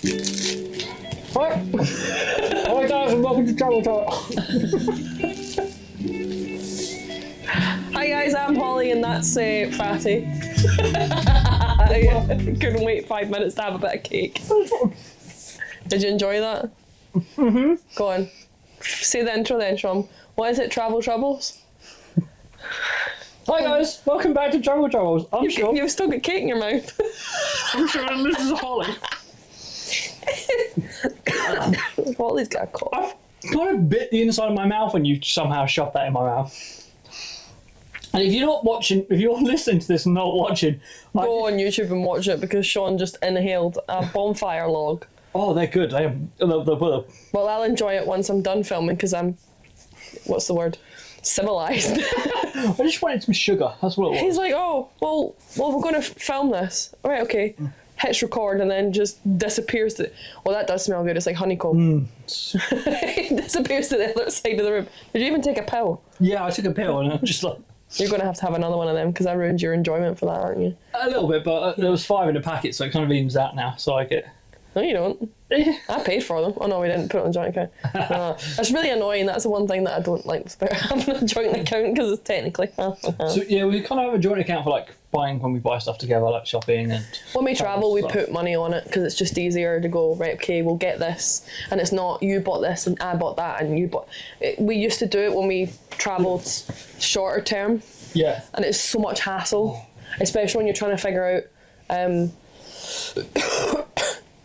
Hi. Hi guys, and welcome to Travel Talk. Hi guys, I'm Holly and that's Fatty. I couldn't wait 5 minutes to have a bit of cake. Did you enjoy that? Mm-hmm. Go on. Say the intro then, Shom. What is it, Travel Troubles? Hi guys, welcome back to Travel Troubles. I'm Sean. You've still got cake in your mouth. I'm Sean and this is Holly. Holly's got a cough. I've kind of bit the inside of my mouth and you somehow shoved that in my mouth. And if you're listening to this and not watching... Go on YouTube and watch it because Sean just inhaled a bonfire log. Oh, they're good. Well, I'll enjoy it once I'm done filming because I'm... What's the word? Civilised. I just wanted some sugar. That's what it was. He's like, oh, well, we're going to film this. All right, okay. Hits record and then just disappears. Well, that does smell good. It's like honeycomb. It disappears to the other side of the room. Did you even take a pill? Yeah, I took a pill and I'm just like... You're going to have another one of them because I ruined your enjoyment for that, aren't you? A little bit, but there was 5 in a packet, so it kind of evens out now, so I get... No, you don't. I paid for them. Oh no, we didn't put it on a joint account. That's really annoying. That's the one thing that I don't like about having a joint account because it's technically... So yeah, we kind of have a joint account for like buying when we buy stuff together, like shopping and... When we travel, we put money on it because it's just easier to go, right, okay, we'll get this. And it's not, you bought this and I bought that and you bought... We used to do it when we travelled shorter term. Yeah. And it's so much hassle, especially when you're trying to figure out...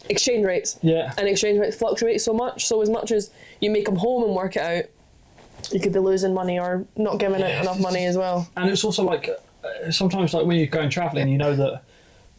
exchange rates. Yeah. And exchange rates fluctuate so much. So as much as you make them home and work it out, you could be losing money or not giving it enough money as well. And it's also like, sometimes like when you're going travelling, you know that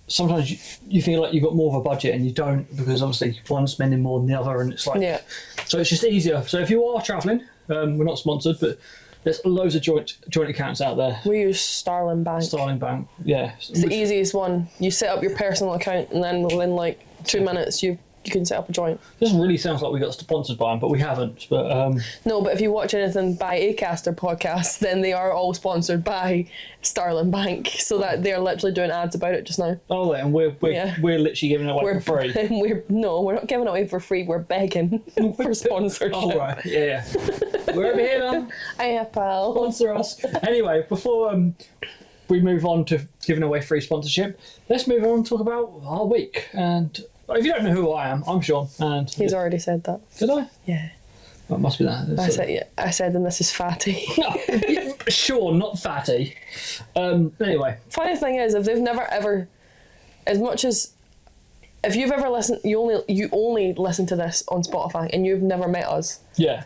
sometimes you feel like you've got more of a budget and you don't because obviously one's spending more than the other and it's like... Yeah. So it's just easier. So if you are travelling, we're not sponsored, but there's loads of joint accounts out there. We use Starling Bank. Starling Bank, yeah. It's the easiest one. You set up your personal account and then within like 2 minutes you can set up a joint. This really sounds like we got sponsored by them, but we haven't. But no, but if you watch anything by Acast or podcasts, then they are all sponsored by Starling Bank, so that they're literally doing ads about it just now. Oh, and we're literally giving it away for free. We're not giving it away for free. We're begging for sponsorship. Oh right, yeah. We're over here now. Hiya, pal. Sponsor us. Anyway, before we move on to giving away free sponsorship, let's move on and talk about our week. And if you don't know who I am, I'm Sean. And he's already said that. Did I? Yeah. Well, it must be that. I said, and this is Fatty. No, Sean, not Fatty. Anyway. Funny thing is, if they've never ever, as much as, if you've ever listened, you only listen to this on Spotify, and you've never met us. Yeah.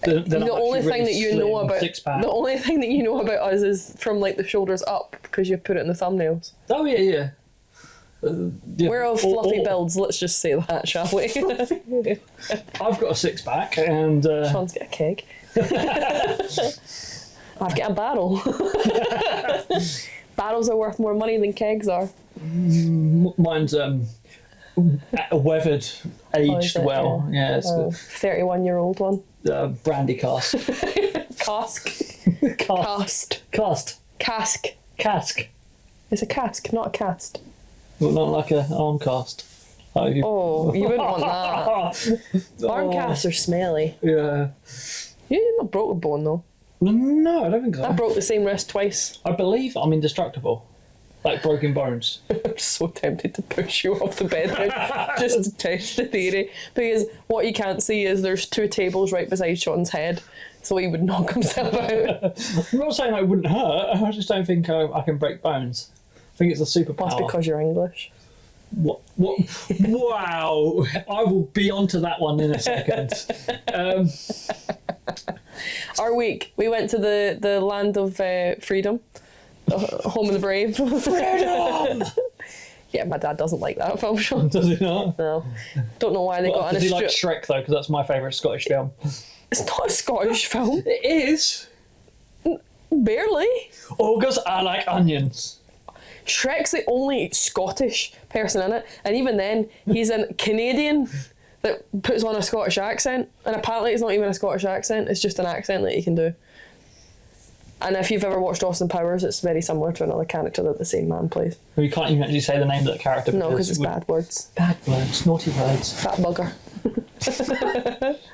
The only thing that you know about us is from like the shoulders up because you put it in the thumbnails. Oh yeah. Yeah. We're all fluffy builds, let's just say that, shall we? I've got a 6-pack and... Sean's got a keg. I've got a barrel. Barrels are worth more money than kegs are. Mine's weathered, aged well. Yeah, it's 31-year-old one. Brandy cask. Cask. It's a cask, not a cast. Well, not like an arm cast. You wouldn't want that. Arm casts are smelly. Yeah. You not broke a bone though. No, I don't think so. I broke the same wrist twice. I believe I'm indestructible. Like broken bones. I'm so tempted to push you off the bed just to test the theory. Because what you can't see is there's 2 tables right beside Sean's head, so he would knock himself out. I'm not saying I wouldn't hurt, I just don't think I can break bones. I think it's a superpower. That's because you're English. What? Wow! I will be onto that one in a second. Our week, we went to the land of freedom. Home of the Brave. Freedom! Yeah, my dad doesn't like that film, Sean. Does he not? No. Don't know why they got in a Does he like Shrek, though? Because that's my favourite Scottish film. It's not a Scottish film. It is. Barely. August, I like onions. Shrek's the only Scottish person in it, and even then, he's a Canadian that puts on a Scottish accent, and apparently it's not even a Scottish accent, it's just an accent that he can do. And if you've ever watched Austin Powers, it's very similar to another character that the same man plays. We can't even actually say the name of that character. No, because it's bad words. Bad words, naughty words. Fat bugger.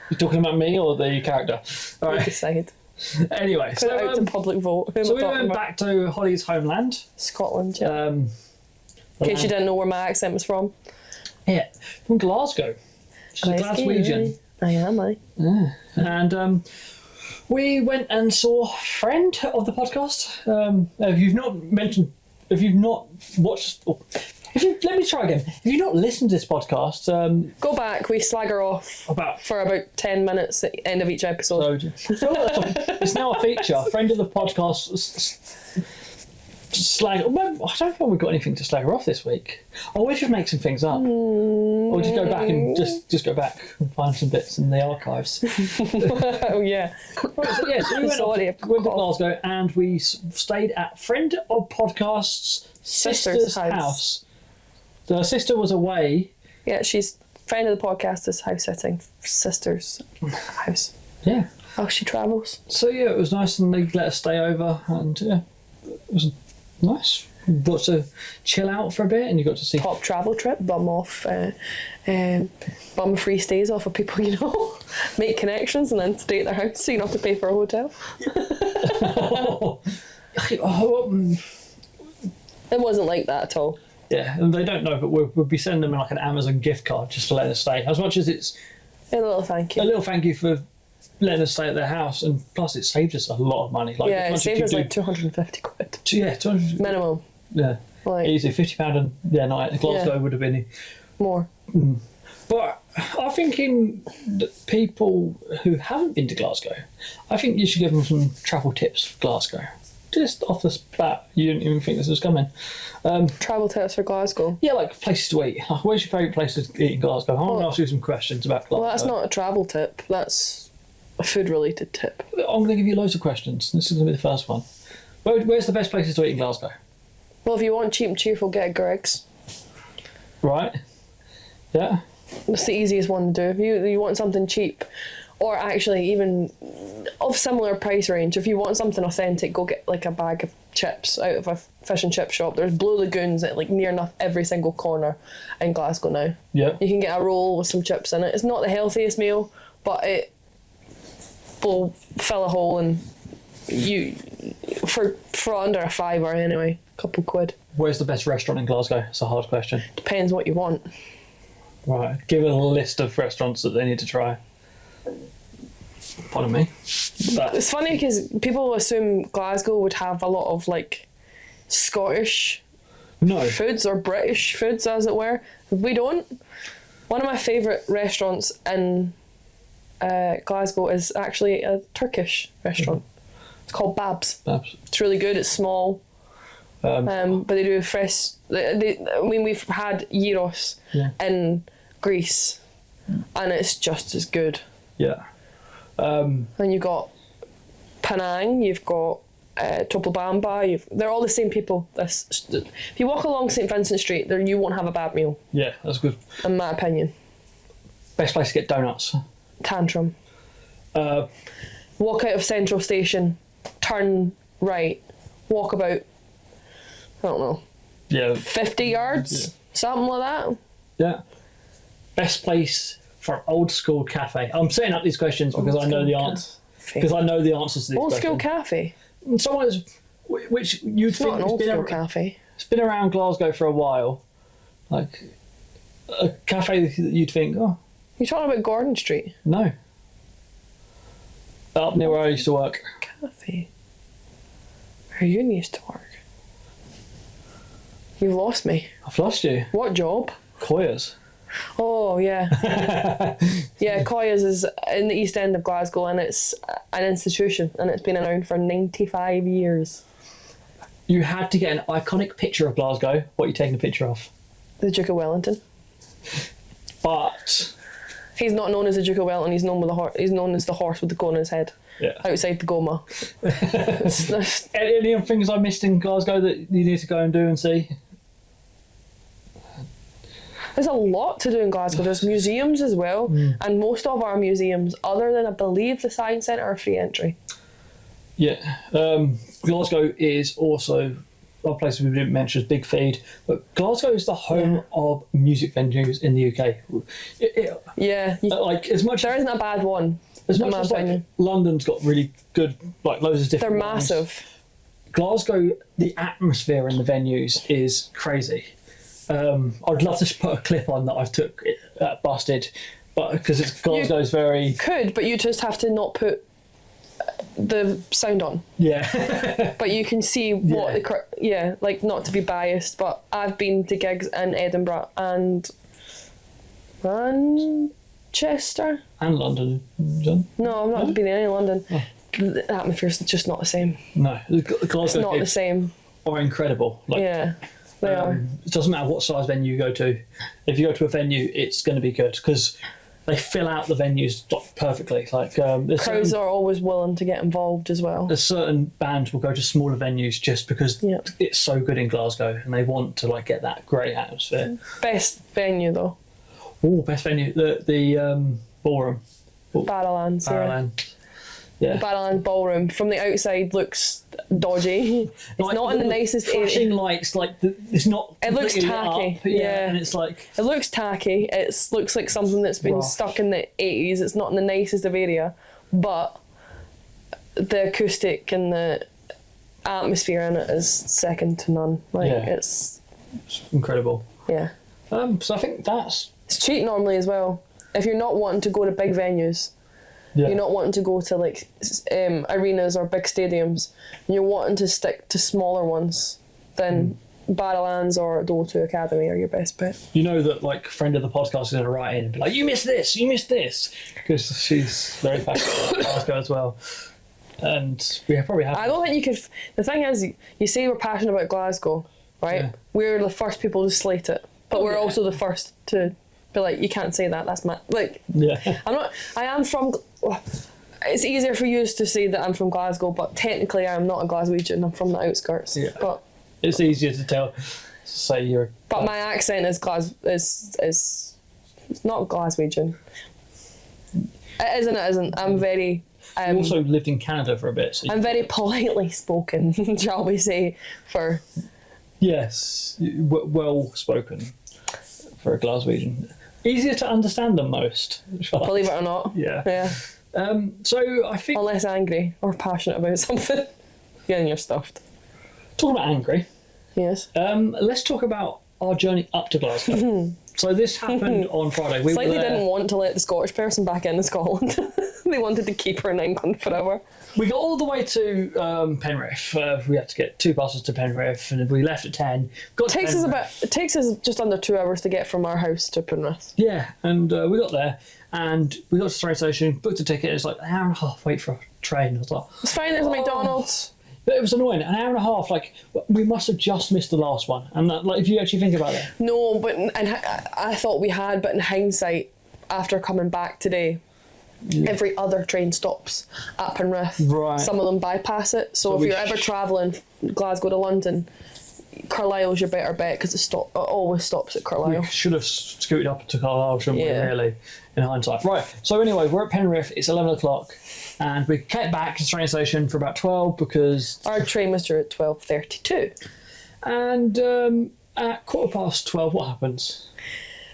You talking about me or the character? All You right. decide. Anyway, Put it out to public vote. Who am so I we talking went about? back to Holly's homeland. Scotland, yeah. In In case you didn't know where my accent was from. Yeah, from Glasgow. She's a Glaswegian. I am, Yeah. And we went and saw a friend of the podcast. If you've not watched, let me try again. If you've not listened to this podcast, Go back, we slag her off for about 10 minutes at the end of each episode. it's now a feature. Friend of the podcast. Slag. I don't think we've got anything to slag her off this week. Oh, we should make some things up, or just go back and just go back and find some bits in the archives. Oh yeah. Right, so, yes, we went to Glasgow and we stayed at friend of podcast's sister's house. The sister was away. Yeah, she's friend of the podcast is house sitting sister's house. Yeah. Oh, she travels. So yeah, it was nice and they let us stay over and yeah, it was nice. Got to chill out for a bit and you got to see Top travel trip, bum off, bum free stays off of people you know, make connections and then stay at their house so you don't have to pay for a hotel. It wasn't like that at all. Yeah, and they don't know, but we'll be sending them like an Amazon gift card just to let us stay. As much as it's A little thank you. a little thank you for letting us stay at their house, and plus it saved us a lot of money. Like, Yeah, as it much saved as us you like 250 quid. yeah, 200. Minimum. Yeah, Like, easy. £50 a night. Glasgow Yeah. would have been. more. But I'm thinking that people who haven't been to Glasgow, I think you should give them some travel tips for Glasgow. Just off the bat, you didn't even think this was coming. Travel tips for Glasgow. Yeah, like places to eat. Like, where's your favourite place to eat in Glasgow? I want to ask you some questions about Glasgow. Well, that's not a travel tip. That's a food-related tip. I'm going to give you loads of questions. This is going to be the first one. Where's the best places to eat in Glasgow? Well, if you want cheap and cheerful, get a Greg's. Right. Yeah. That's the easiest one to do. If you want something cheap, or actually even of similar price range, if you want something authentic, go get like a bag of chips out of a fish and chip shop. There's Blue Lagoons at like near enough every single corner in Glasgow now. Yeah. You can get a roll with some chips in it. It's not the healthiest meal, but it will fill a hole and you for under a fiver anyway, a couple quid. Where's the best restaurant in Glasgow? It's a hard question. Depends what you want. Right. Give it a list of restaurants that they need to try. Pardon me. But It's funny because people assume Glasgow would have a lot of like Scottish no. foods or British foods, as it were. We don't. One of my favourite restaurants in Glasgow is actually a Turkish restaurant. It's called Babs. Babs. It's really good. It's small, but they do fresh. I mean, we've had gyros in Greece, and it's just as good. Yeah. And you've got Penang, you've got Topolbamba, they're all the same people. If you walk along St Vincent Street, there you won't have a bad meal, Yeah, that's good. in my opinion. Best place to get donuts. Tantrum. Uh, Walk out of Central Station, turn right, walk about, I don't know, yeah. 50 yards, something like that. Yeah. Best place for old school cafe. I'm setting up these questions because I know the answer. Because I know the answers to these Old questions. school cafe. Someone which you'd It's not think an old school cafe. it's been around Glasgow for a while. Like a cafe that you'd think, oh You're talking about Gordon Street. no. Up near where I used to work. Cafe. Where you used to work. You've lost me. I've lost you. What job? Coyers. Oh, yeah. Yeah, Coyers is in the East End of Glasgow and it's an institution and it's been around for 95 years. You had to get an iconic picture of Glasgow. What are you taking a picture of? The Duke of Wellington. But He's not known as the Duke of Wellington, he's known with he's known as the horse with the gun on his head. yeah. Outside the Goma. Any things I missed in Glasgow that you need to go and do and see? There's a lot to do in Glasgow. There's museums as well, and most of our museums, other than I believe the Science Centre, are free entry. Yeah. Glasgow is also a place we didn't mention is Big Feed, but Glasgow is the home of music venues in the UK. Like as much there isn't a bad one. as much as like London's got really good, like loads of different. They're massive. Glasgow, the atmosphere in the venues is crazy. I'd love to put a clip on that I've took busted, but because Glasgow's very could, but you just have to not put the sound on. Yeah. But you can see what like not to be biased, but I've been to gigs in Edinburgh and Manchester and London. No, I've not been in any London. Oh. The atmosphere's just not the same. No, Glasgow it's not the same. Are incredible. Like, yeah, they are. It doesn't matter what size venue you go to. If you go to a venue, it's going to be good because they fill out the venues perfectly. Like crowds are always willing to get involved as well. There's certain bands will go to smaller venues just because it's so good in Glasgow and they want to like get that great atmosphere. Best venue though. Oh, best venue, the ballroom. Barrowlands. Yeah. The Barrowlands ballroom from the outside looks dodgy. It's like, not in the nicest flashing lights, like it's not. It looks tacky. Yeah, and it's like it looks tacky. It looks like something that's been stuck in the 80s. It's not in the nicest of area, but the acoustic and the atmosphere in it is second to none. Like it's incredible. Yeah. So I think it's cheap normally as well. If you're not wanting to go to big venues. Yeah. You're not wanting to go to like arenas or big stadiums. You're wanting to stick to smaller ones. Then Barrowlands or the O2 Academy are your best bet. You know that like friend of the podcast is going to write in and be like, you missed this, because she's very passionate about Glasgow as well. And we probably have. I don't think you could. The thing is, you say we're passionate about Glasgow, right? Yeah. We're the first people to slate it, but we're also the first to. But like you can't say that. That's my like. Yeah. I am from. It's easier for you to say that I'm from Glasgow, but technically I'm not a Glaswegian. I'm from the outskirts. Yeah. But it's easier to tell. Say you're. But my accent is is not Glaswegian. It isn't. It isn't. I'm very. You also lived in Canada for a bit. So I'm very politely spoken, shall we say, for. Yes, well spoken for a Glaswegian. Easier to understand than most. Believe it or not. Yeah. Yeah. So I think... Unless angry or passionate about something. Yeah, and you're stuffed. Talking about angry. Yes. Let's talk about our journey up to Glasgow. So this happened on Friday. It's like they didn't want to let the Scottish person back into Scotland. They wanted to keep her in England forever. We got all the way to Penrith. We had to get 2 buses to Penrith, and we left at 10. It takes us just under 2 hours to get from our house to Penrith. Yeah, and we got there, and we got to the train station, booked a ticket. It's like an hour and a half wait for a train. I was like, it's fine. There's a McDonald's. But it was annoying. An hour and a half. Like we must have just missed the last one. And that, like, if you actually think about it. No, but I thought we had. But in hindsight, after coming back today. Yeah. Every other train stops at Penrith. Right. Some of them bypass it. So if you're ever travelling Glasgow to London, Carlisle's your better bet because it always stops at Carlisle. We should have scooted up to Carlisle, shouldn't we, really, in hindsight. Right, so anyway, we're at Penrith. It's 11 o'clock. And we kept back to the train station for about 12 because... Our train was due at 12:32. And at 12:15, what happens?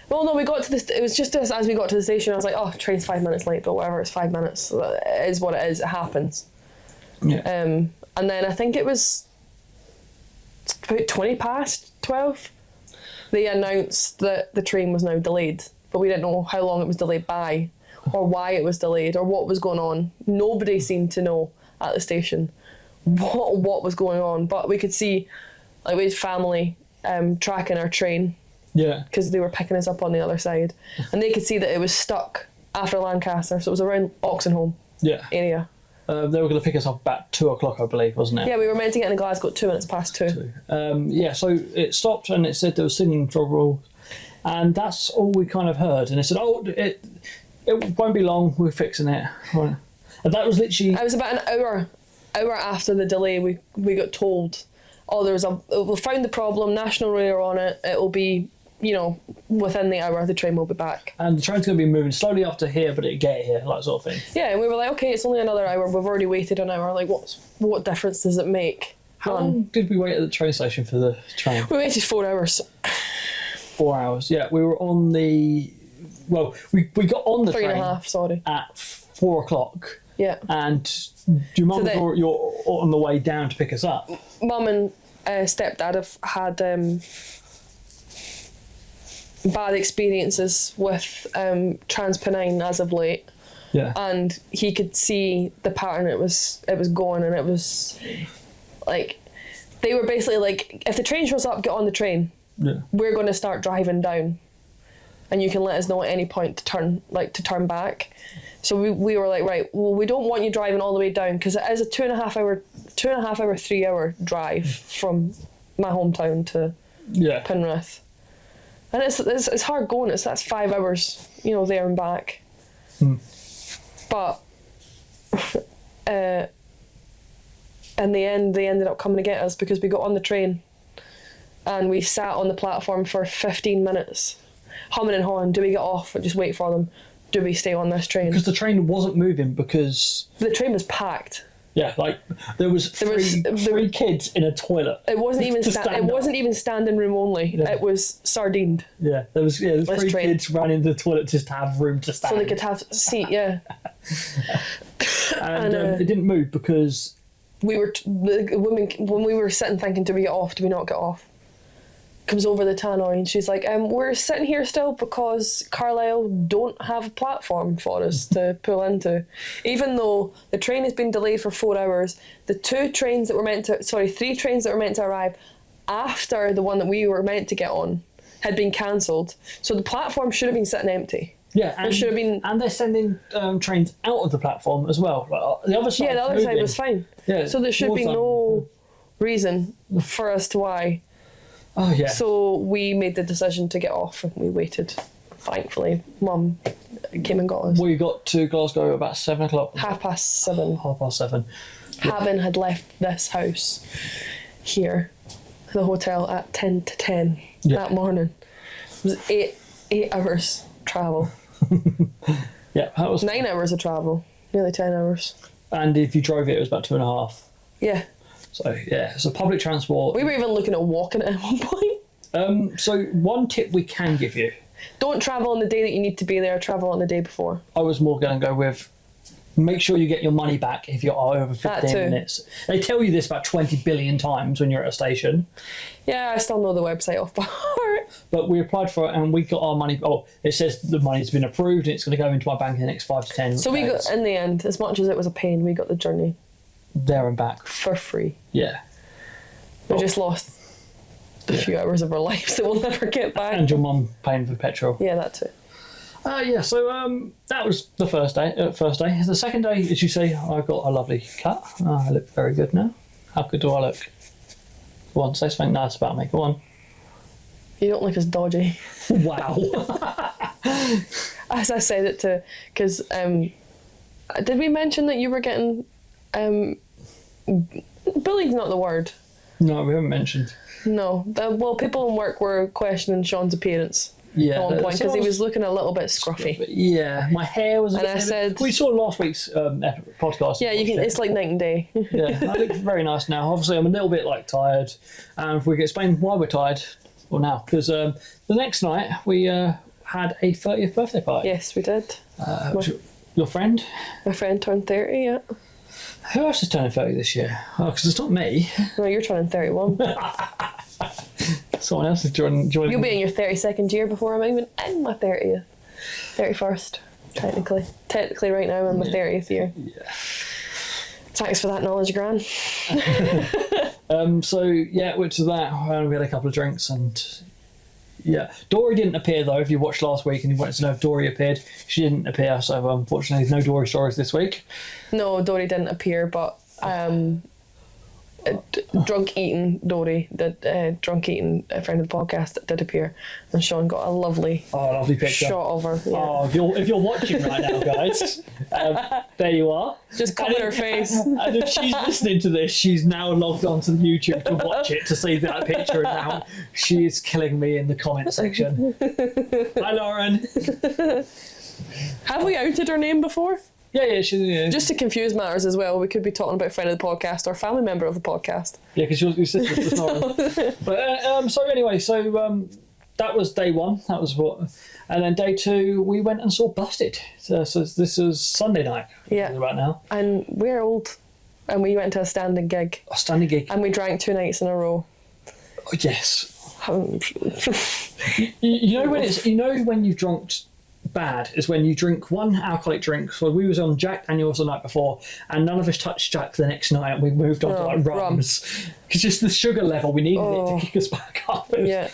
Well, no, we got to this. It was just as we got to the station, I was like, "Oh, train's 5 minutes late, but whatever, it's 5 minutes. It is what it is. It happens." Yeah. And then I think it was about 12:20. They announced that the train was now delayed, but we didn't know how long it was delayed by, or why it was delayed, or what was going on. Nobody seemed to know at the station what was going on, but we could see, like, we had family tracking our train. Yeah. Because they were picking us up on the other side. And they could see that it was stuck after Lancaster, so it was around Oxenholme area. They were going to pick us up about 2 o'clock, I believe, wasn't it? Yeah, we were meant to get in Glasgow at 2 minutes past 2. Yeah, so it stopped and it said there was signalling trouble. And that's all we kind of heard. And it said, it won't be long, we're fixing it. And that was literally... It was about an hour after the delay, we got told, we found the problem, National Rail are on it, it'll be you know, within the hour the train will be back. And the train's going to be moving slowly up to here, but it'll get here, like sort of thing. Yeah, and we were like, okay, it's only another hour. We've already waited an hour. Like, what difference does it make? How long did we wait at the train station for the train? We waited 4 hours. 4 hours, yeah. We were on the... Well, we got on the Three train and a half, sorry. at 4 o'clock. Yeah. And your mum was you're on the way down to pick us up. Mum and stepdad have had bad experiences with Transpennine as of late. Yeah. And he could see the pattern it was going, and it was like they were basically like, if the train shows up, get on the train. Yeah. We're going to start driving down, and you can let us know at any point to turn back. So we were like, right, well, we don't want you driving all the way down, because it is a 2.5 hour, 3 hour drive from my hometown to Penrith, and it's hard going. That's 5 hours, you know, there and back. But in the end, they ended up coming to get us, because we got on the train and we sat on the platform for 15 minutes, humming and hawing. Do we get off and just wait for them? Do we stay on this train? Because the train wasn't moving, because... The train was packed. Yeah, like, there was three kids in a toilet. It wasn't even standing room only. Yeah. It was sardined. Yeah, there was three kids running into the toilet just to have room to stand. So they could have a seat, yeah. and it didn't move because... When we were sitting thinking, do we get off, do we not get off? Comes over the tannoy and she's like, we're sitting here still because Carlisle don't have a platform for us to pull into. Even though the train has been delayed for 4 hours, the three trains that were meant to arrive after the one that we were meant to get on had been cancelled. So the platform should have been sitting empty. Yeah, and they're sending trains out of the platform as well. Like, the other side. Yeah, the other side was fine. Yeah, so there should be no reason for us to why. Oh yeah. So we made the decision to get off, and we waited. Thankfully, Mum came and got us. We got to Glasgow about 7 o'clock. 7:30. 7:30. Having had left this house here, the hotel at 10 to 10 that morning. It was eight hours travel. Yeah, that was 9 hours of travel, nearly 10 hours. And if you drove it was about 2.5. Yeah. So yeah, so public transport. We were even looking at walking it at one point. So one tip we can give you: don't travel on the day that you need to be there. Travel on the day before. I was more going to go with, make sure you get your money back if you're over 15 minutes. They tell you this about 20 billion times when you're at a station. Yeah, I still know the website off by heart. But we applied for it and we got our money. Oh, it says the money's been approved and it's going to go into my bank in the next 5 to 10 So days. We got, in the end, as much as it was a pain, we got the journey there and back for free. Yeah. We just lost a few hours of our lives that we'll never get back. And your mum paying for petrol. Yeah, that too. So that was the first day. The second day, as you see, I got a lovely cut. I look very good now. How good do I look? Go on, say something nice about me. Go on. You don't look as dodgy. Wow. As I said it to, because did we mention that you were getting bullied's not the word. No, we haven't mentioned. No, well, people in work were questioning Sean's appearance. Yeah, at one point because he was looking a little bit scruffy. Yeah, my hair was. And I said, we saw last week's podcast. Yeah, you can. It's like night and day. Yeah, I look very nice now. Obviously, I'm a little bit tired, and if we can explain why we're tired, well, now because the next night we had a 30th birthday party. Yes, we did. Your friend? My friend turned 30. Yeah. Who else is turning 30 this year? Oh, because it's not me. No, you're turning 31. Someone else is joining. You'll be in your 32nd year before I'm even in my 30th. 31st, technically. Technically, right now, I'm in my 30th year. Yeah. Thanks for that knowledge, Gran. So, yeah, went to that. We had a couple of drinks and... Yeah, Dory didn't appear though. If you watched last week and you wanted to know if Dory appeared, she didn't appear. So unfortunately, no Dory stories this week. No, Dory didn't appear, but Drunk eating Dory, drunk eating a friend of the podcast that did appear, and Sean got a lovely picture shot of her. Yeah. Oh, if you're watching right now, guys, there you are. Just cover her face. And if she's listening to this, she's now logged onto YouTube to watch it, to see that picture, and now she is killing me in the comment section. Hi, Loren. Have we outed her name before? Yeah, Just to confuse matters as well, we could be talking about friend of the podcast or family member of the podcast. Yeah, because your sister's Loren. But so anyway, that was day one. That was what, and then day two we went and saw Busted. So this was Sunday night. Yeah. Right now. And we're old, and we went to a standing gig. A standing gig. And we drank 2 nights in a row. Oh, yes. you know when you've drunk bad is when you drink one alcoholic drink. So we was on Jack Daniels the night before, and none of us touched Jack the next night, and we moved on to like rums. It's just the sugar level, we needed it to kick us back up. Yeah,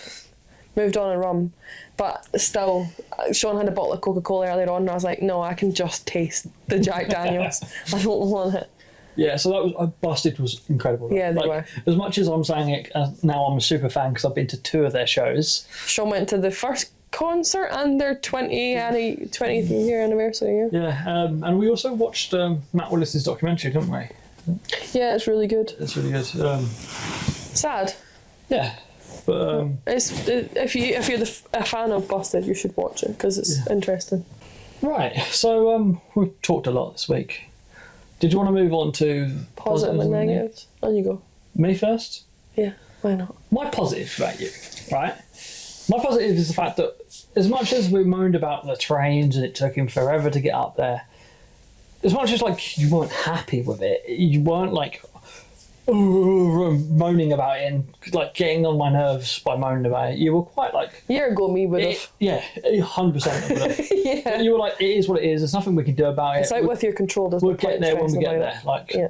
moved on in rum, but still, Sean had a bottle of Coca-Cola earlier on, and I was like, no, I can just taste the Jack Daniels. I don't want it. Yeah, so that was Busted was incredible. Yeah, they were. As much as I'm saying it now, I'm a super fan because I've been to 2 of their shows. Sean went to the first concert and their 20th year anniversary. Yeah, and we also watched Matt Willis's documentary, didn't we? Yeah, it's really good. It's really good. Sad. Yeah, but if you're a fan of Busted, you should watch it because it's interesting. Right. So we've talked a lot this week. Did you want to move on to positive and negatives? On you go. Me first? Yeah, why not? My positive about you, right? My positive is the fact that as much as we moaned about the trains and it took him forever to get up there, as much as like you weren't happy with it, you weren't like moaning about it and like getting on my nerves by moaning about it. You were quite like... A year ago me would have. Yeah, 100% would have. Yeah. You were like, it is what it is, there's nothing we can do about it. It's out with your control. We'll get there when we get there. Like, yeah.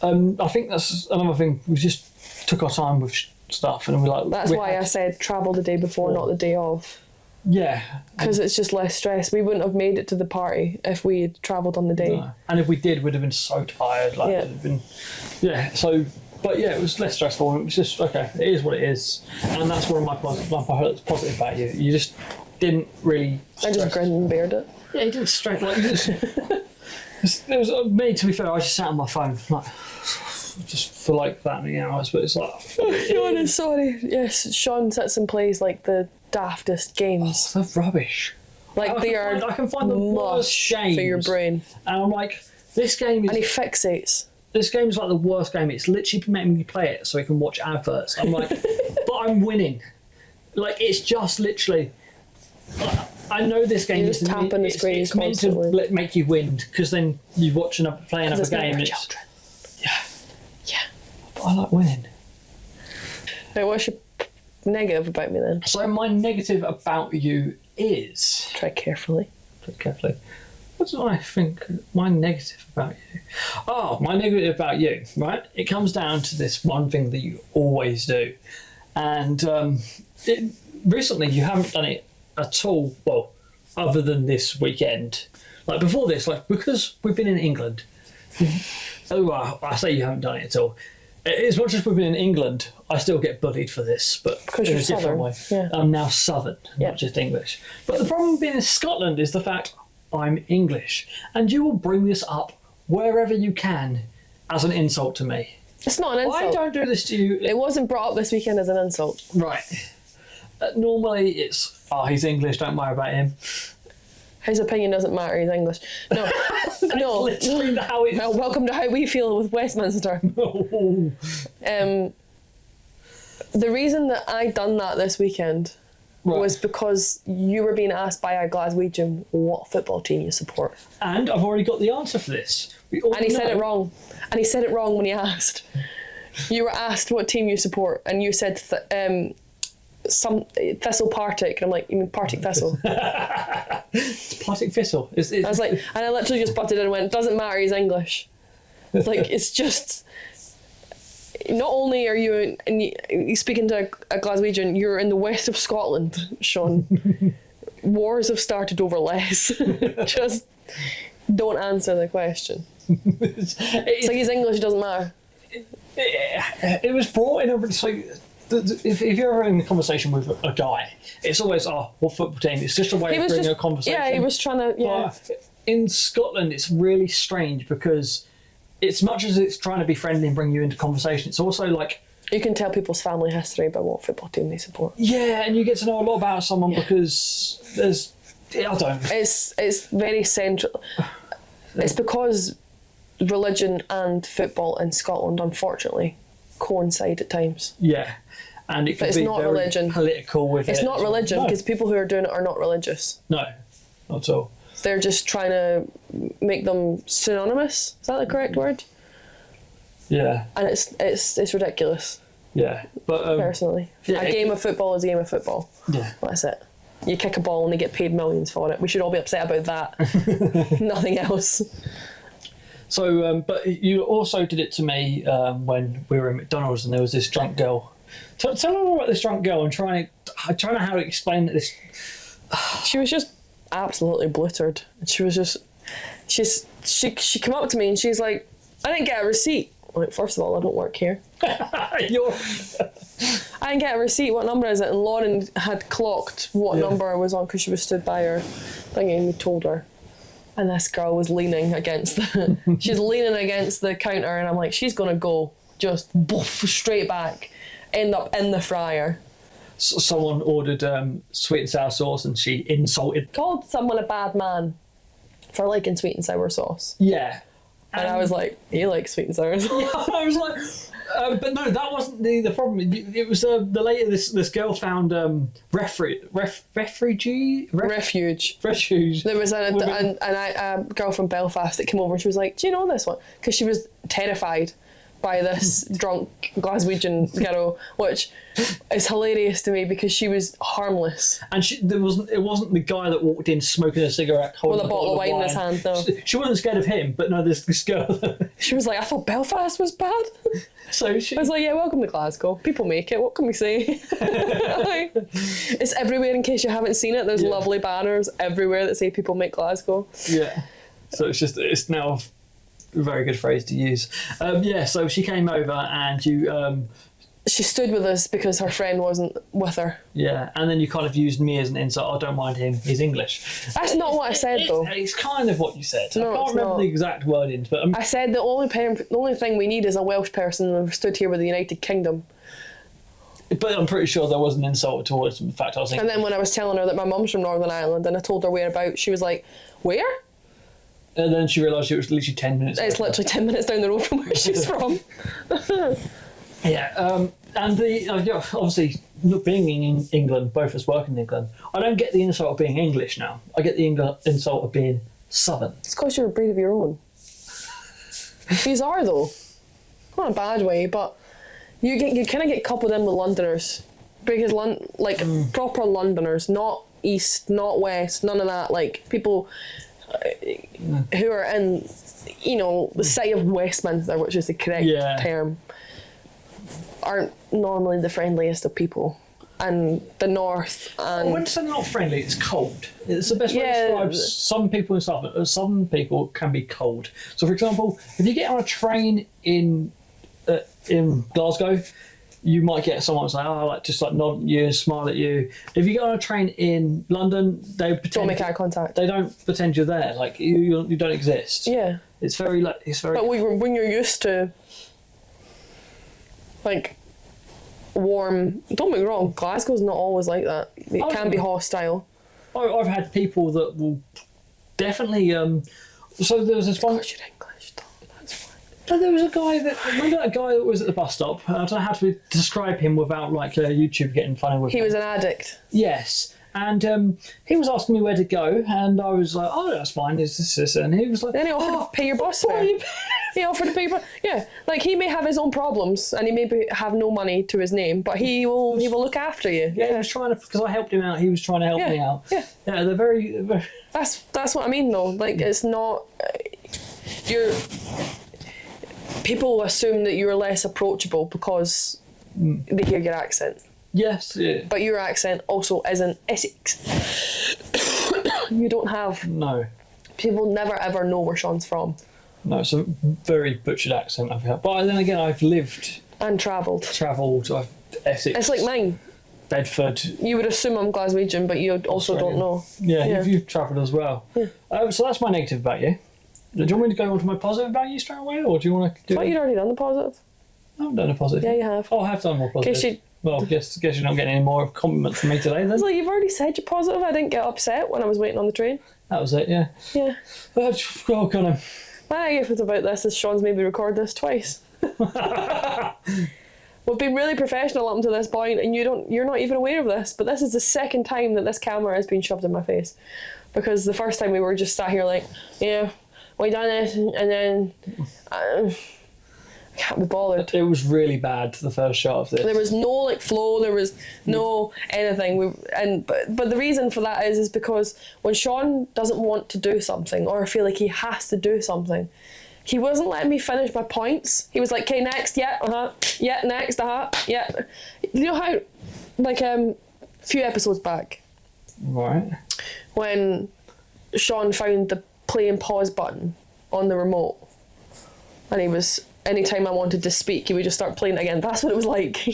I think that's another thing. We just took our time with stuff, and we like. That's why I said travel the day before, not the day of. Yeah. Because it's just less stress. We wouldn't have made it to the party if we had travelled on the day. No. And if we did, we'd have been so tired. Like, it'd have been, so. But yeah, it was less stressful. It was just okay. It is what it is, and that's one of my positive about you. You just didn't really. I just grinned and bared it. Yeah, you didn't stress like. It was me. To be fair, I just sat on my phone like just for like that many hours. But it's like. Sean is sorry. Yes, Sean sits and plays like the daftest games. Oh, they're rubbish. Like I can find the worst games for your brain. And I'm like, this game is. And he fixates. This game's like the worst game. It's literally making me play it so he can watch adverts. I'm like, but I'm winning. Like, it's just literally. I know this game is tapping the screen. It's meant to make you win because then you watch play another game. And yeah. But I like winning. Now, what's your negative about me then? So my negative about you is. Tread carefully. What do I think my negative about you? Oh, my negative about you, right? It comes down to this one thing that you always do. And recently you haven't done it at all, well, other than this weekend. Like before this, like because we've been in England. I say you haven't done it at all. As much as we've been in England, I still get bullied for this, but because in you're a different way. Yeah. I'm now Southern, not just English. But the problem with being in Scotland is the fact I'm English, and you will bring this up wherever you can as an insult to me. It's not an insult. I don't do this to you. It wasn't brought up this weekend as an insult. Right. Normally it's, he's English, don't worry about him. His opinion doesn't matter, he's English. No. No. Literally how it's... Well, welcome to how we feel with Westminster. No. The reason that I done that this weekend was because you were being asked by a Glaswegian what football team you support. And I've already got the answer for this. And he said it wrong. And he said it wrong when he asked. You were asked what team you support, and you said some Thistle Partick, and I'm like, you mean Partick Thistle? It's Partick Thistle. I was like, and I literally just butted in and went, doesn't matter, he's English. Like, it's just... Not only are you speaking to a Glaswegian, you're in the west of Scotland, Sean. Wars have started over less. Just don't answer the question. It's like he's English, it doesn't matter. it was brought in a so. If you're ever in a conversation with a guy, it's always what football team. It's just a way of bringing a conversation. Yeah, he was trying to. Yeah. But in Scotland, it's really strange because it's much as it's trying to be friendly and bring you into conversation. It's also like you can tell people's family history by what football team they support. Yeah, and you get to know a lot about someone because there's I don't. It's very central. It's because religion and football in Scotland, unfortunately, coincide at times. Yeah. And it can it's be not very religion. political with it. It's not religion because No. people who are doing it are not religious. No, not at all. They're just trying to make them synonymous. Is that the correct word? Yeah. And it's ridiculous. Yeah. But Personally, yeah, a game of football is a game of football. Yeah. That's it. You kick a ball and they get paid millions for it. We should all be upset about that. Nothing else. So, but you also did it to me when we were in McDonald's and there was this drunk girl. Tell me about this drunk girl. I'm trying to how to explain this. She was just absolutely bluttered. She was just, she came up to me and she's like, I didn't get a receipt. I'm like, first of all, I don't work here. I didn't get a receipt. What number is it? And Loren had clocked what number I was on because she was stood by her thing and we told her. And this girl was leaning against she's leaning against the counter and I'm like, she's going to go just boof, straight back, end up in the fryer. Someone ordered sweet and sour sauce and she insulted. Called someone a bad man for liking sweet and sour sauce. Yeah. And I was like, you like sweet and sour sauce? Yeah, I was like, but no, that wasn't the problem. It was the later this girl found refuge. There was a girl from Belfast that came over and she was like, do you know this one? Because she was terrified by this drunk Glaswegian girl, which is hilarious to me because she was harmless. And it wasn't the guy that walked in smoking a cigarette, holding with a bottle of wine in his hand, though. She wasn't scared of him, but no, this girl. She was like, I thought Belfast was bad. So I was like, yeah, welcome to Glasgow. People make it. What can we say? It's everywhere. In case you haven't seen it, there's lovely banners everywhere that say people make Glasgow. Yeah. So it's now a very good phrase to use. So she came over and you. She stood with us because her friend wasn't with her. Yeah, and then you kind of used me as an insult. I don't mind him. He's English. That's not what I said, though. It's kind of what you said. No, I can't remember the exact wordings, but I said the only thing we need is a Welsh person and we've stood here with the United Kingdom. But I'm pretty sure there was an insult towards the fact I was English. And then when I was telling her that my mum's from Northern Ireland and I told her whereabouts, she was like, where? And then she realised it was literally 10 minutes. It's literally 10 minutes down the road from where she's from. Yeah, and obviously, being in England, both of us work in England, I don't get the insult of being English now. I get the insult of being Southern. It's because you're a breed of your own. These are, though. Not in a bad way, but you kind of get coupled in with Londoners. Because, proper Londoners, not East, not West, none of that. Like, people who are in, the city of Westminster, which is the correct term, aren't normally the friendliest of people. And the north and... When they're not friendly, it's cold. It's the best way to describe some people in Southern. Some people can be cold. So, for example, if you get on a train in Glasgow, you might get someone say, just nod at you, smile at you. If you get on a train in London, they pretend... Don't make eye contact. They don't pretend you're there. Like, you don't exist. Yeah. It's very... But when you're used to... warm. Don't get me wrong, Glasgow's not always like that. It can be hostile. I've had people that will definitely. So there was this one. You're English, that's fine. But there was a guy remember that guy that was at the bus stop. I don't know how to describe him without YouTube getting funny with him. He was an addict. Yes. And he was asking me where to go, and I was like, "Oh, that's fine. Is this?" And he was like, "Then he offered to pay your bus fare." He offered to pay your bus. Yeah, he may have his own problems, and he may have no money to his name, but he will look after you. Yeah, he was trying to because I helped him out. He was trying to help me out. Yeah, they're very. That's what I mean, though. It's not people assume that you're less approachable because they hear your accent. Yes, yeah. But your accent also isn't Essex. You don't have... No. People never ever know where Sean's from. No, it's a very butchered accent I've had. But then again, I've lived, And travelled. travelled, I've Essex. It's like mine. Bedford. You would assume I'm Glaswegian, but you also Australian. don't know. Yeah, you've travelled as well. Yeah. So that's my negative about you. Do you want me to go on to my positive about you straight away, or do you want to do? I thought you'd already done the positive. I haven't done a positive. Yeah, you have. Oh, I have done more positive. Well, guess you're not getting any more compliments from me today then. It's like, you've already said you're positive. I didn't get upset when I was waiting on the train. That was it, yeah. Yeah. Oh, Connor. My negative about this is Sean's made me record this twice. We've been really professional up until this point, and you're not even aware of this, but this is the second time that this camera has been shoved in my face. Because the first time we were just sat here like, yeah, we done it, and then I can't be bothered. It was really bad, the first shot of this. There was no like flow, there was no anything. But the reason for that is because when Sean doesn't want to do something or feel like he has to do something, he wasn't letting me finish my points. He was like, okay, next, yeah, yeah, next, yeah. You know how, like, a few episodes back, Right. when Sean found the play and pause button on the remote, and he was, anytime I wanted to speak, he would just start playing it again. That's what it was like.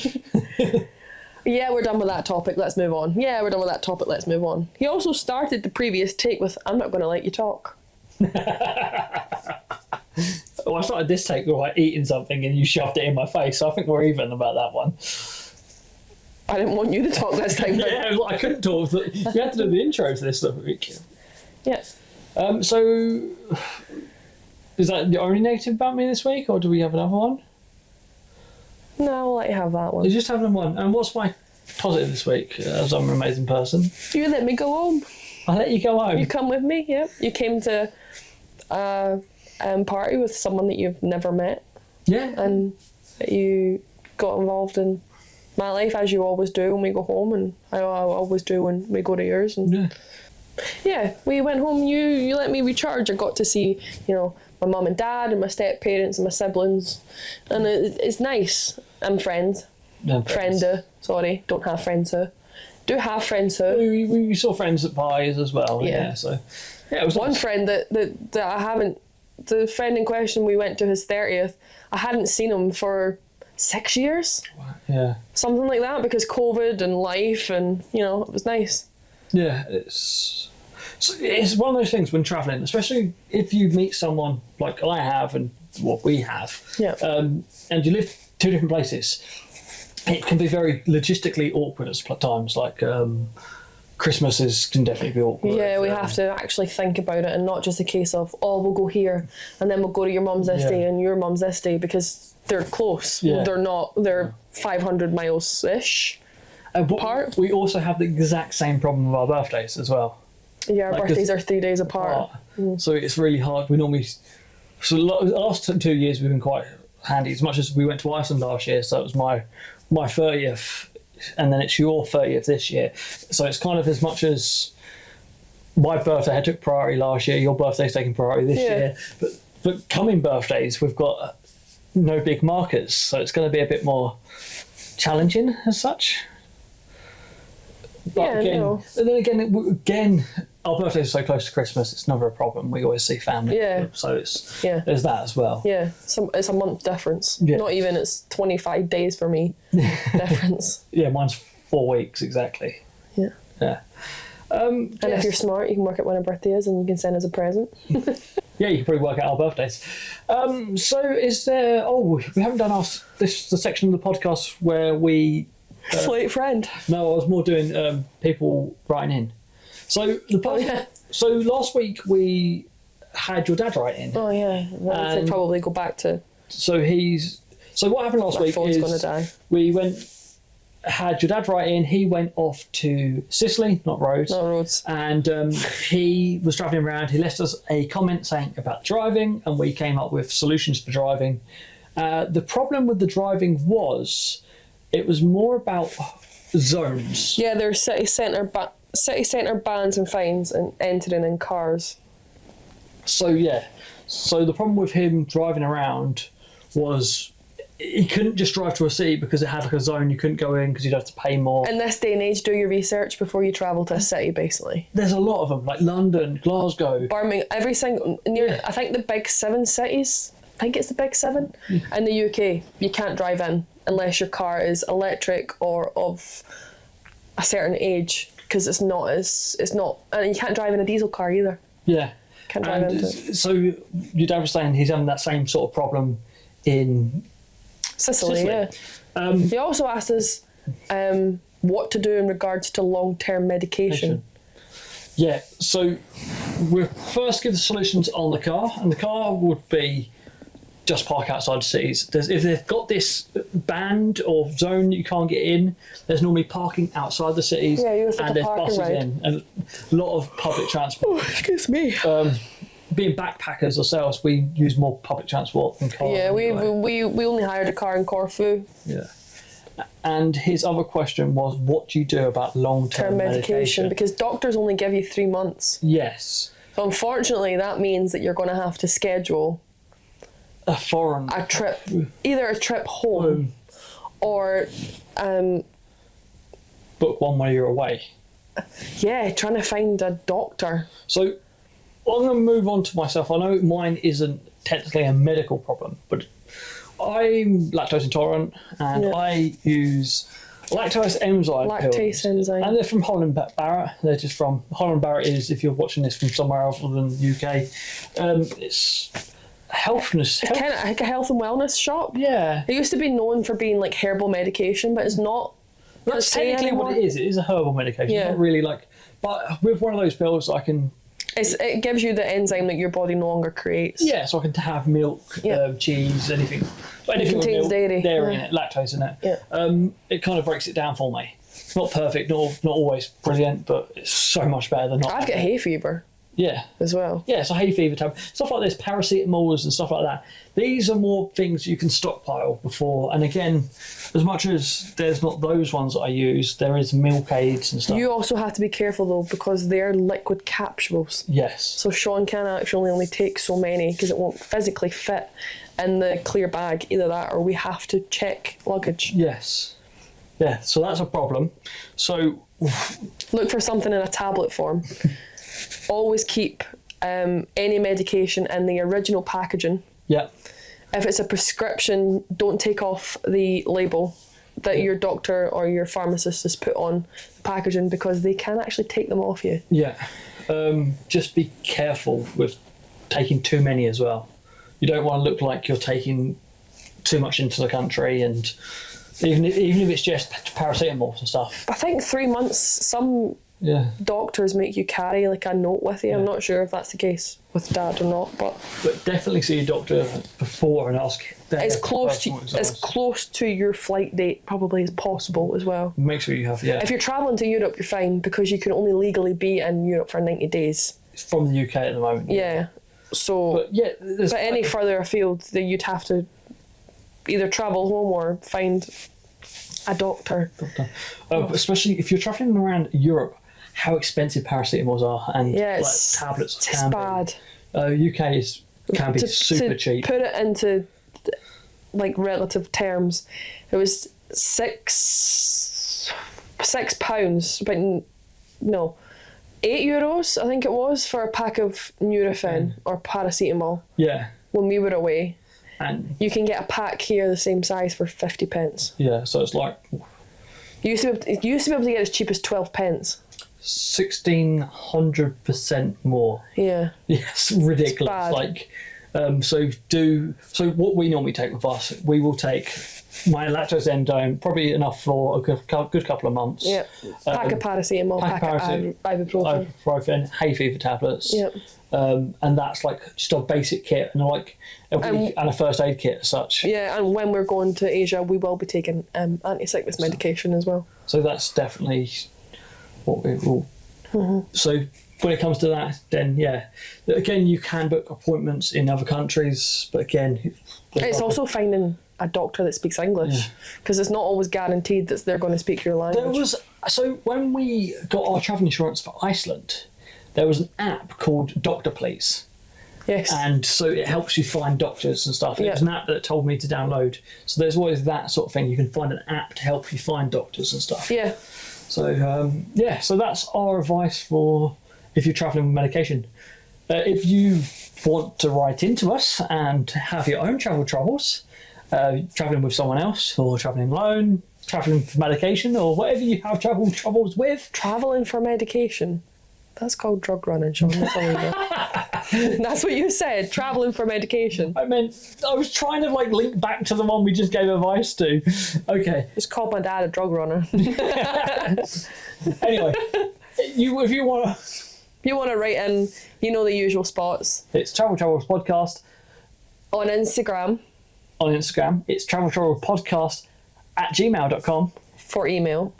Yeah, we're done with that topic, let's move on. Yeah, we're done with that topic, let's move on. He also started the previous take with, I'm not going to let you talk. Well, I started this take with like eating something and you shoved it in my face, so I think we're even about that one. I didn't want you to talk this time. Yeah, well, I couldn't talk. You had to do the intro for this week. Yeah. So, is that the only negative about me this week, or do we have another one? No, I'll let you have that one. You just having one. And what's my positive this week? As I'm an amazing person. You let me go home. I let you go home. You come with me, yeah. You came to a party with someone that you've never met, Yeah. and that you got involved in my life, as you always do when we go home, and I always do when we go to yours. And yeah, we went home. You let me recharge. I got to see, my mum and dad and my step parents and my siblings, and it's nice. I'm friends. Sorry, don't have friends who. Do have friends who. We saw friends at pies as well. Yeah. So yeah, it was one nice. friend that I haven't. The friend in question, we went to his 30th. I hadn't seen him for 6 years. Yeah. Something like that, because COVID and life, and it was nice. Yeah, it's one of those things when travelling, especially if you meet someone like I have and what we have, and you live two different places, it can be very logistically awkward at times. Like Christmases can definitely be awkward. Yeah, we have to actually think about it, and not just a case of, we'll go here and then we'll go to your mum's this day and your mum's this day, because they're close. Yeah. They're not. They're 500 miles ish apart. We also have the exact same problem with our birthdays as well. Yeah, our birthdays are 3 days apart. So it's really hard. We normally, the last 2 years we've been quite handy. As much as we went to Iceland last year, so it was my 30th, and then it's your 30th this year. So it's kind of as much as my birthday had took priority last year, your birthday's taking priority this year. But coming birthdays, we've got no big markers, so it's going to be a bit more challenging as such. But and then again, our birthdays are so close to Christmas, it's never a problem. We always see family. Yeah. So there's that as well. Yeah. It's a month difference. Yeah. Not even, it's 25 days for me difference. Yeah, mine's 4 weeks exactly. Yeah. Yeah. And if you're smart, you can work out when our birthday is and you can send us a present. Yeah, you can probably work out our birthdays. So is there... Oh, we haven't done the section of the podcast where we... Slate friend. No, I was more doing people writing in. So So last week we had your dad write in. Oh yeah, well, to probably go back to. So what happened last week is gonna die. We had your dad write in. He went off to Sicily, not Rhodes. Not Rhodes. And he was travelling around. He left us a comment saying about driving, and we came up with solutions for driving. The problem with the driving was it was more about zones. Yeah, there's city centre bans and fines and entering in cars. So the problem with him driving around was he couldn't just drive to a city because it had like a zone you couldn't go in because you'd have to pay more. In this day and age, do your research before you travel to a city, basically. There's a lot of them, like London, Glasgow. Birmingham, every single... I think the big 7 cities, I think it's the big 7, in the UK, you can't drive in unless your car is electric or of a certain age, because it's not, and you can't drive in a diesel car either. Yeah. Can't drive into it. So your dad was saying he's having that same sort of problem in Sicily. Yeah. He also asked us what to do in regards to long-term medication. Yeah, so we'll first give the solutions on the car, and the car would be just park outside cities. If they've got this band or zone that you can't get in, there's normally parking outside the cities, and there's buses in, and a lot of public transport. Oh, excuse me. Being backpackers ourselves, we use more public transport than cars. Yeah, anyway. we only hired a car in Corfu. Yeah. And his other question was, what do you do about long-term medication? Because doctors only give you 3 months. Yes. So unfortunately, that means that you're going to have to schedule a trip, either a trip home or book one while you're away. Yeah, trying to find a doctor. So I'm going to move on to myself. I know mine isn't technically a medical problem, but I'm lactose intolerant, and I use lactose enzyme pills. Enzyme. And they're from Holland Barrett. They're just from Holland Barrett. Is, if you're watching this from somewhere else other than the UK, it's healthness. It's kind of like a health and wellness shop. Yeah. It used to be known for being like herbal medication, but it's not. That's technically what it is. It is a herbal medication. Yeah. Not really like, but with one of those pills, I can. It gives you the enzyme that your body no longer creates. Yeah, so I can have milk, cheese, anything. It contains dairy in it, lactose in it. Yeah. It kind of breaks it down for me. It's not perfect, not always brilliant, but it's so much better than not. I've got hay fever. Yeah. As well. Yeah, so hay fever tab, stuff like this, paracetamols and stuff like that. These are more things you can stockpile before. And again, as much as there's not those ones that I use, there is milk aids and stuff. You also have to be careful though, because they're liquid capsules. Yes. So Sean can actually only take so many because it won't physically fit in the clear bag. Either that or we have to check luggage. Yes. Yeah, so that's a problem. So look for something in a tablet form. Always keep any medication in the original packaging. Yeah. If it's a prescription, don't take off the label that your doctor or your pharmacist has put on the packaging, because they can actually take them off you. Yeah. Just be careful with taking too many as well. You don't want to look like you're taking too much into the country, and even if it's just paracetamol and stuff. I think 3 months, some doctors make you carry like a note with you. I'm not sure if that's the case with Dad or not, but definitely see a doctor before and ask. As close to your flight date probably as possible as well. Make sure you have. Yeah. If you're travelling to Europe, you're fine, because you can only legally be in Europe for 90 days. It's from the UK at the moment. Yeah. So. But any further afield, then you'd have to either travel home or find a doctor. Especially if you're travelling around Europe, how expensive paracetamols are, and tablets can bad. UK can be super cheap. Put it into like relative terms, it was £6, but no, €8 I think it was for a pack of Nurofen or paracetamol. Yeah. When we were away. And you can get a pack here the same size for 50p. Yeah, so it's like you used to be able to get as cheap as 12p. 1,600% more. Yeah. Yes, ridiculous. It's bad. Like, so what we normally take with us, we will take my lactose enzyme, probably enough for a good couple of months. Yeah. Pack of paracetamol, pack of ibuprofen, hay fever tablets. Yep. And that's like just a basic kit, and and a first aid kit as such. Yeah, and when we're going to Asia, we will be taking anti-sickness medication as well. So that's definitely what we will. Mm-hmm. So when it comes to that, then again, you can book appointments in other countries, but again, it's also finding a doctor that speaks English, because it's not always guaranteed that they're going to speak your language. So when we got our travel insurance for Iceland, there was an app called Doctor Please, Yes. And so it helps you find doctors and stuff. It was an app that told me to download. So there's always that sort of thing. You can find an app to help you find doctors and stuff. Yeah. So, so that's our advice for if you're travelling with medication. If you want to write into us and have your own travel troubles, travelling with someone else or travelling alone, travelling for medication or whatever you have travel troubles with. Travelling for medication. That's called drug running, Sean. That's all we do. That's what you said, travelling for medication. I was trying to link back to the one we just gave advice to. Okay. Just called my dad a drug runner. Anyway, if you want to... You want to write in, the usual spots. It's Travel Troubles Podcast. On Instagram. It's Travel Troubles Podcast @gmail.com. For email.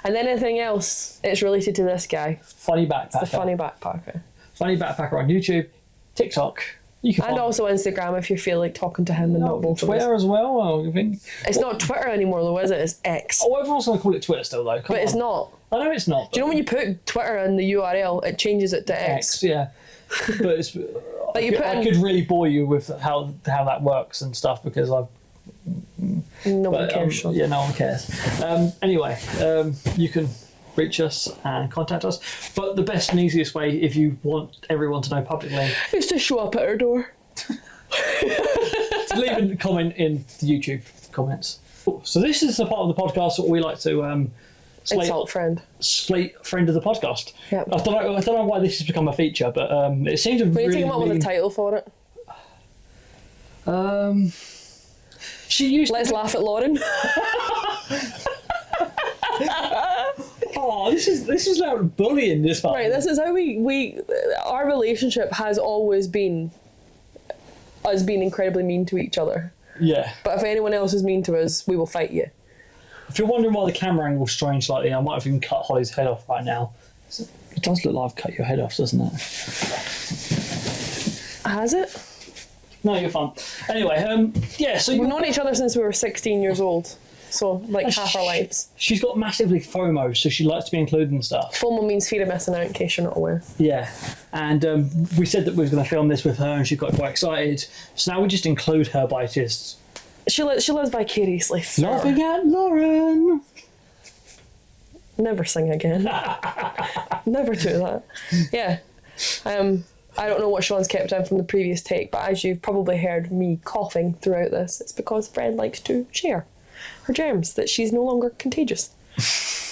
And then anything else, it's related to this guy. Funny Backpacker. The Funny Backpacker. Funny Backpacker on YouTube, TikTok. You can and also Instagram if you feel like talking to him and not both of us. Twitter as well. I think. It's not Twitter anymore though, is it? It's X. Oh, everyone's going to call it Twitter still though. But it's not. I know it's not. Do you know when you put Twitter in the URL, it changes it to X? Yeah. But it's... I could really bore you with how that works and stuff because I've... Nobody cares, Sean. Yeah, no one cares. Anyway, you can reach us and contact us. But the best and easiest way, if you want everyone to know publicly, is to show up at our door. to leave a comment in the YouTube comments. So this is the part of the podcast that we like to Insult friend. Slate friend of the podcast. Yep. I don't know why this has become a feature, but it seems to We need really to come up with a title for it. She used. Let's laugh at Loren. Oh, this is like bullying this part. Right, this is how we our relationship has always been us being incredibly mean to each other. Yeah. But if anyone else is mean to us, we will fight you. If you're wondering why the camera angle's strange slightly, I might have even cut Holly's head off right now. It does look like I've cut your head off, doesn't it? Has it? No, you're fine. Anyway, so we've known each other since we were 16 years old. So, half our lives. She's got massively FOMO, so she likes to be included in stuff. FOMO means fear of missing out in case you're not aware. Yeah. And we said that we were going to film this with her and she got quite excited. So now we just include her by just... She lives vicariously through her. Laughing at Loren. Never sing again. Never do that. Yeah. I don't know what Sean's kept in from the previous take, but as you've probably heard me coughing throughout this, it's because Fred likes to share her germs, that she's no longer contagious.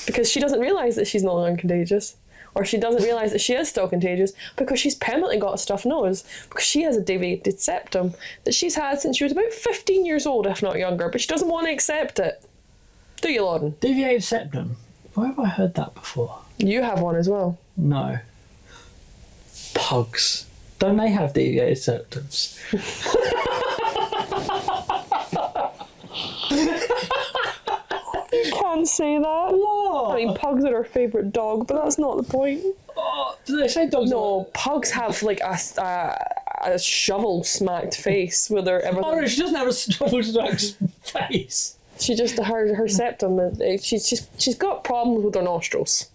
Because she doesn't realise that she's no longer contagious. Or she doesn't realise that she is still contagious because she's permanently got a stuffed nose, because she has a deviated septum that she's had since she was about 15 years old, if not younger, but she doesn't want to accept it. Do you, Loren? Deviated septum? Where have I heard that before? You have one as well. No. Pugs. Don't they have deviated septums? You can't say that. What? I mean, pugs are her favourite dog, but that's not the point. Do they say dogs? No, pugs have like a shovel-smacked face with her everything. Oh no, she doesn't have a shovel-smacked face. She just her septum. She's got problems with her nostrils.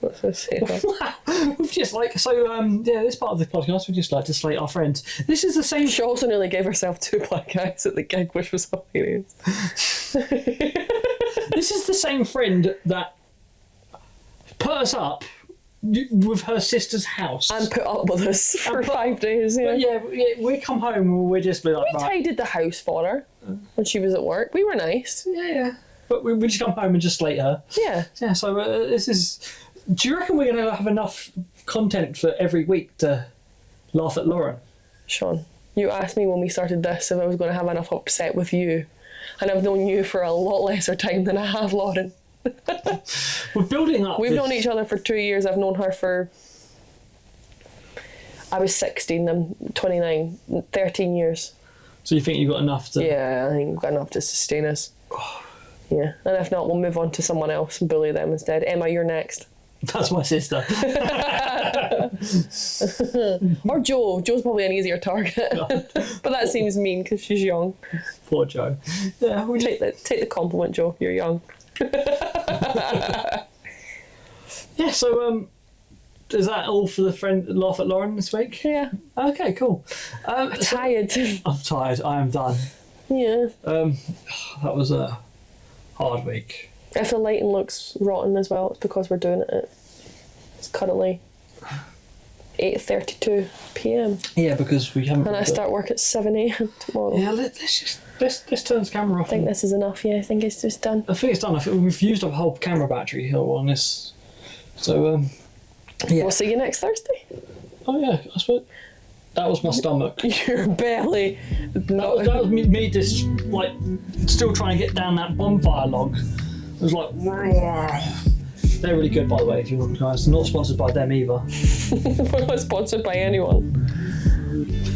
Let's just say that. We've just this part of the podcast we just like to slate our friends. This is the same. She also nearly gave herself 2 black eyes at the gig, which was hilarious. This is the same friend that put us up with her sister's house and put up with us for 5 days. Yeah. But yeah, we come home and we're just like, we tidied the house for her when she was at work. We were nice. Yeah. But we just come home and just slate her. Yeah. Yeah. So this is. Do you reckon we're going to have enough content for every week to laugh at Loren? Sean, you asked me when we started this if I was going to have enough upset with you, and I've known you for a lot lesser time than I have Loren. We're building up. We've known each other for 2 years. I've known her for... I was 16, I'm 29, 13 years. So you think you've got enough to... Yeah, I think we've got enough to sustain us. Yeah, and if not, we'll move on to someone else and bully them instead. Emma, you're next. That's my sister. Or Joe. Joe's probably an easier target. But that seems mean because she's young. Poor Joe. Yeah, take the compliment, Joe. You're young. Yeah, so is that all for the friend laugh at Loren this week? Yeah. Okay, cool. Tired. I'm tired. I am done. Yeah. That was a hard week. If the lighting looks rotten as well, it's because we're doing it. It's currently 8:32 p.m. Yeah, because we haven't. and I start work at 7 a.m. tomorrow. Yeah, let's turn this camera off. I think this is enough. Yeah, I think it's just done. I think it's done. I think we've used up a whole camera battery here on this. So yeah. We'll see you next Thursday. Oh yeah, I suppose that was my stomach. Your belly. That was me just like still trying to get down that bonfire log. It was like, they're really good, by the way. If you want, guys, not sponsored by them either. We're not sponsored by anyone.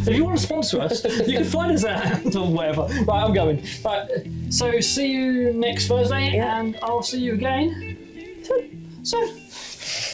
If you want to sponsor us, you can find us at or whatever. Right, I'm going. Right, so see you next Thursday, Yeah. and I'll see you again. So.